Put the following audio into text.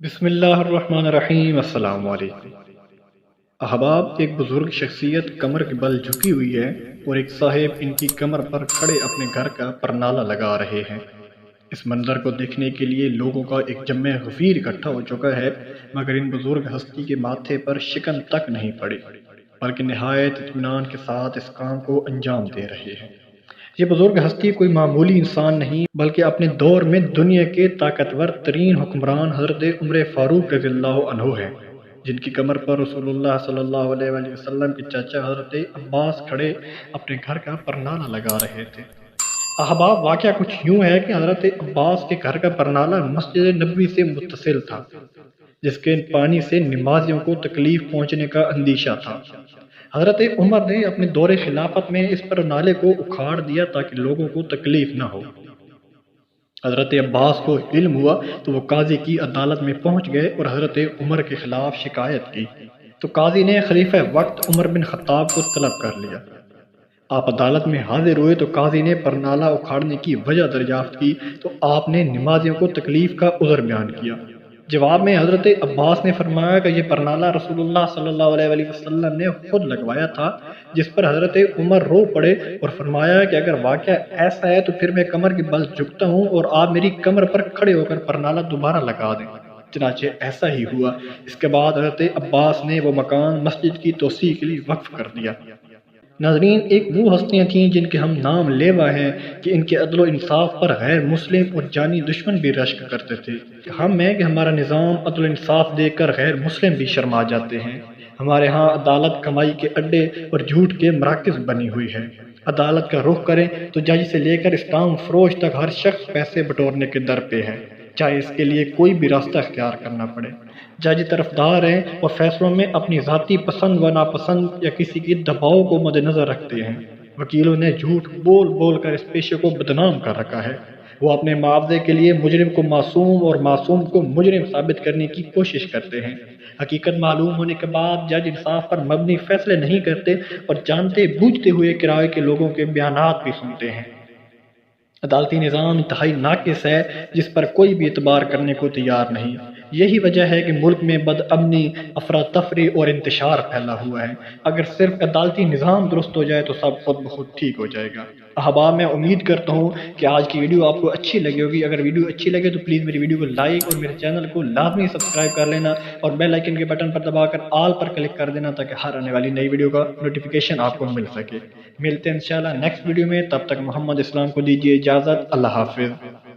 بسم اللہ الرحمن الرحیم۔ السلام علیکم احباب، ایک بزرگ شخصیت کمر کے بل جھکی ہوئی ہے اور ایک صاحب ان کی کمر پر کھڑے اپنے گھر کا پرنالہ لگا رہے ہیں۔ اس منظر کو دیکھنے کے لیے لوگوں کا ایک جمع غفیر اکٹھا ہو چکا ہے، مگر ان بزرگ ہستی کے ماتھے پر شکن تک نہیں پڑی، بلکہ نہایت اطمینان کے ساتھ اس کام کو انجام دے رہے ہیں۔ یہ بزرگ ہستی کوئی معمولی انسان نہیں، بلکہ اپنے دور میں دنیا کے طاقتور ترین حکمران حضرت عمر فاروق رضی اللہ عنہ ہیں، جن کی کمر پر رسول اللہ صلی اللہ علیہ وآلہ وسلم کے چاچا حضرت عباس کھڑے اپنے گھر کا پرنالہ لگا رہے تھے۔ احباب، واقعہ کچھ یوں ہے کہ حضرت عباس کے گھر کا پرنالہ مسجد نبوی سے متصل تھا، جس کے پانی سے نمازیوں کو تکلیف پہنچنے کا اندیشہ تھا۔ حضرت عمر نے اپنے دور خلافت میں اس پر نالے کو اکھاڑ دیا تاکہ لوگوں کو تکلیف نہ ہو۔ حضرت عباس کو علم ہوا تو وہ قاضی کی عدالت میں پہنچ گئے اور حضرت عمر کے خلاف شکایت کی، تو قاضی نے خلیفہ وقت عمر بن خطاب کو طلب کر لیا۔ آپ عدالت میں حاضر ہوئے تو قاضی نے پرنالہ اکھاڑنے کی وجہ دریافت کی، تو آپ نے نمازیوں کو تکلیف کا عذر بیان کیا۔ جواب میں حضرت عباس نے فرمایا کہ یہ پرنالہ رسول اللہ صلی اللہ علیہ وآلہ وسلم نے خود لگوایا تھا، جس پر حضرت عمر رو پڑے اور فرمایا کہ اگر واقعہ ایسا ہے تو پھر میں کمر کے بل جھکتا ہوں اور آپ میری کمر پر کھڑے ہو کر پرنالہ دوبارہ لگا دیں۔ چنانچہ ایسا ہی ہوا۔ اس کے بعد حضرت عباس نے وہ مکان مسجد کی توسیع کے لیے وقف کر دیا۔ ناظرین، ایک وہ ہستیاں تھیں جن کے ہم نام لیوا ہیں کہ ان کے عدل و انصاف پر غیر مسلم اور جانی دشمن بھی رشک کرتے تھے۔ ہم ہیں کہ ہمارا نظام عدل و انصاف دے کر غیر مسلم بھی شرما جاتے ہیں۔ ہمارے ہاں عدالت کمائی کے اڈے اور جھوٹ کے مراکز بنی ہوئی ہے۔ عدالت کا رخ کریں تو جج سے لے کر اسلام فروش تک ہر شخص پیسے بٹورنے کے در پہ ہے، چاہے اس کے لیے کوئی بھی راستہ اختیار کرنا پڑے۔ جج طرفدار ہیں اور فیصلوں میں اپنی ذاتی پسند و ناپسند یا کسی کی دباؤ کو مد نظر رکھتے ہیں۔ وکیلوں نے جھوٹ بول بول کر اس پیشے کو بدنام کر رکھا ہے۔ وہ اپنے معاوضے کے لیے مجرم کو معصوم اور معصوم کو مجرم ثابت کرنے کی کوشش کرتے ہیں۔ حقیقت معلوم ہونے کے بعد جج انصاف پر مبنی فیصلے نہیں کرتے اور جانتے بوجھتے ہوئے کرائے کے لوگوں کے بیانات بھی سنتے ہیں۔ عدالتی نظام انتہائی ناقص ہے، جس پر کوئی بھی اعتبار کرنے کو تیار نہیں۔ یہی وجہ ہے کہ ملک میں بد امنی، افراتفری اور انتشار پھیلا ہوا ہے۔ اگر صرف عدالتی نظام درست ہو جائے تو سب خود بخود ٹھیک ہو جائے گا۔ احباب، میں امید کرتا ہوں کہ آج کی ویڈیو آپ کو اچھی لگی ہوگی۔ اگر ویڈیو اچھی لگے تو پلیز میری ویڈیو کو لائک اور میرے چینل کو لازمی سبسکرائب کر لینا اور بیل آئیکن کے بٹن پر دبا کر آل پر کلک کر دینا تاکہ ہر آنے والی نئی ویڈیو کا نوٹیفیکیشن آپ کو مل سکے۔ ملتے ہیں انشاءاللہ نیکسٹ ویڈیو میں، تب تک محمد اسلام کو دیجیے اجازت۔ اللہ حافظ۔